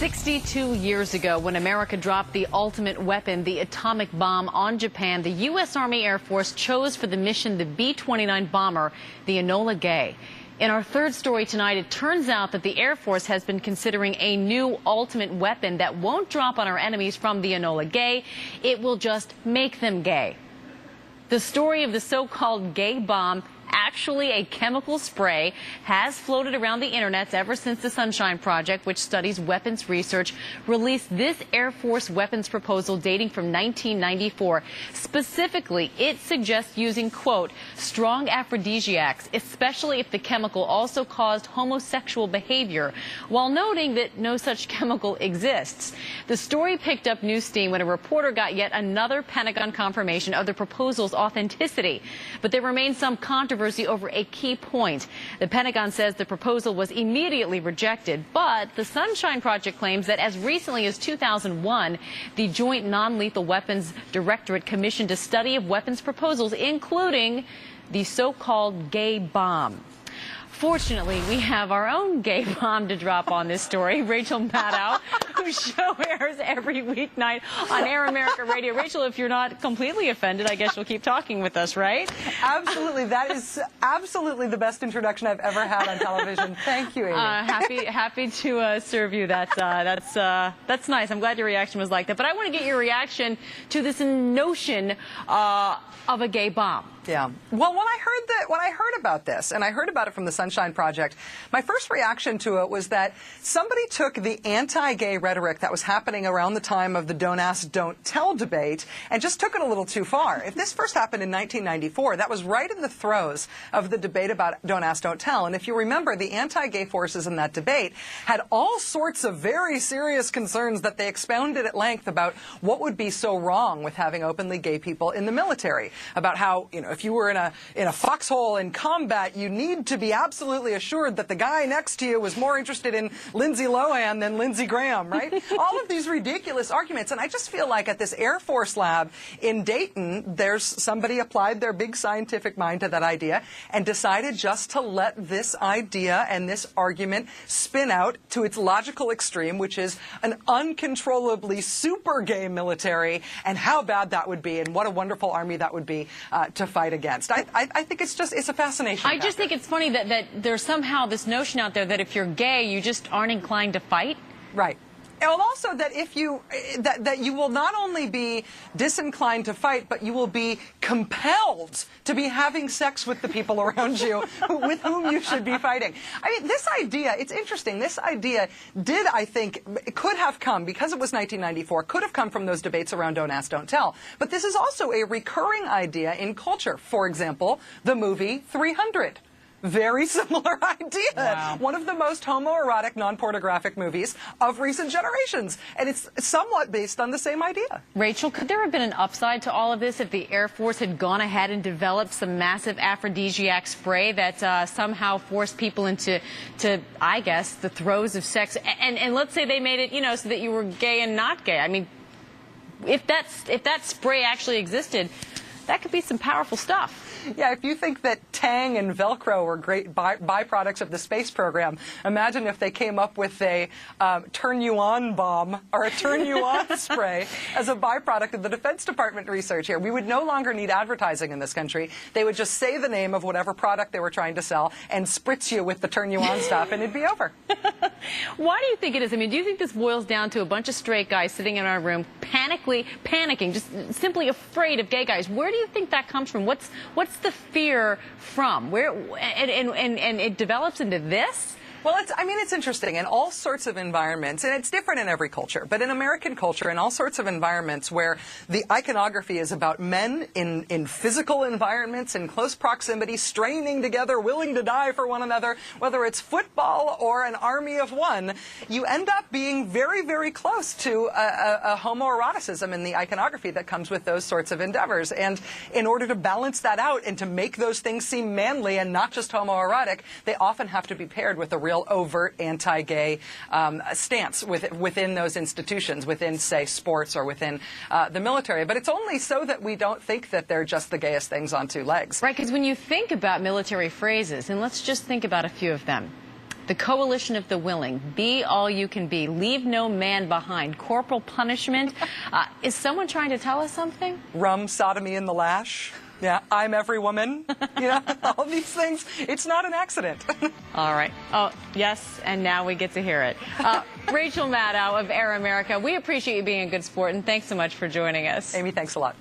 62 years ago, when America dropped the ultimate weapon, the atomic bomb, on Japan, the U.S. Army Air Force chose for the mission the B-29 bomber, the Enola Gay. In our third story tonight, it turns out that the Air Force has been considering a new ultimate weapon that won't drop on our enemies from the Enola Gay. It will just make them gay. The story of the so-called gay bomb, actually a chemical spray, has floated around the internet ever since the Sunshine Project, which studies weapons research, released this Air Force weapons proposal dating from 1994. Specifically, it suggests using, quote, strong aphrodisiacs, especially if the chemical also caused homosexual behavior, while noting that no such chemical exists. The story picked up news steam when a reporter got yet another Pentagon confirmation of the proposal's authenticity. But there remains some controversy over a key point. The Pentagon says the proposal was immediately rejected, but the Sunshine Project claims that as recently as 2001, the Joint Non-Lethal Weapons Directorate commissioned a study of weapons proposals, including the so-called gay bomb. Fortunately, we have our own gay bomb to drop on this story, Rachel Maddow, whose show airs every weeknight on Air America Radio. Rachel, if you're not completely offended, I guess you'll keep talking with us, right? Absolutely. That is absolutely the best introduction I've ever had on television. Thank you, Amy. Happy to serve you. That's nice. I'm glad your reaction was like that. But I want to get your reaction to this notion of a gay bomb. Yeah. Well, when I heard about this, and I heard about it from the Sunshine Project, my first reaction to it was that somebody took the anti-gay rhetoric that was happening around the time of the Don't Ask, Don't Tell debate and just took it a little too far. If this first happened in 1994, that was right in the throes of the debate about Don't Ask, Don't Tell. And if you remember, the anti-gay forces in that debate had all sorts of very serious concerns that they expounded at length about what would be so wrong with having openly gay people in the military, about how, you know, if you were in a foxhole in combat, you need to be absolutely assured that the guy next to you was more interested in Lindsay Lohan than Lindsey Graham, right? All of these ridiculous arguments. And I just feel like at this Air Force lab in Dayton, there's somebody applied their big scientific mind to that idea and decided just to let this idea and this argument spin out to its logical extreme, which is an uncontrollably super gay military, and how bad that would be and what a wonderful army that would be to fight against. I think it's a fascination. I just think it's funny that there's somehow this notion out there that if you're gay, you just aren't inclined to fight. Right. And also that if you that you will not only be disinclined to fight, but you will be compelled to be having sex with the people around you with whom you should be fighting. I mean, this idea, it's interesting. This idea did, I think, it could have come, because it was 1994, could have come from those debates around Don't Ask, Don't Tell. But this is also a recurring idea in culture. For example, the movie 300. Very similar idea. Wow. One of the most homoerotic, non-pornographic movies of recent generations. And it's somewhat based on the same idea. Rachel, could there have been an upside to all of this if the Air Force had gone ahead and developed some massive aphrodisiac spray that somehow forced people into, I guess, the throes of sex? And let's say they made it, you know, so that you were gay and not gay. I mean, if that spray actually existed, that could be some powerful stuff. Yeah, if you think that Tang and Velcro were great byproducts of the space program, imagine if they came up with a turn-you-on bomb or a turn-you-on spray as a byproduct of the Defense Department research here. We would no longer need advertising in this country. They would just say the name of whatever product they were trying to sell and spritz you with the turn-you-on stuff, and it'd be over. Why do you think it is? I mean, do you think this boils down to a bunch of straight guys sitting in our room panicking, just simply afraid of gay guys? Where do you think that comes from? What's the fear from? Where and it develops into this? Well, it's interesting. In all sorts of environments, and it's different in every culture, but in American culture, in all sorts of environments where the iconography is about men in physical environments, in close proximity, straining together, willing to die for one another, whether it's football or an army of one, you end up being very, very close to a homoeroticism in the iconography that comes with those sorts of endeavors. And in order to balance that out and to make those things seem manly and not just homoerotic, they often have to be paired with a real overt anti-gay stance within those institutions, within, say, sports or within the military. But it's only so that we don't think that they're just the gayest things on two legs. Right, because when you think about military phrases, and let's just think about a few of them. The Coalition of the Willing, Be All You Can Be, Leave No Man Behind, Corporal Punishment. Is someone trying to tell us something? Rum, sodomy, and the lash. Yeah, I'm every woman. You know, all these things. It's not an accident. All right. Oh, yes, and now we get to hear it. Rachel Maddow of Air America, we appreciate you being a good sport, and thanks so much for joining us. Amy, thanks a lot.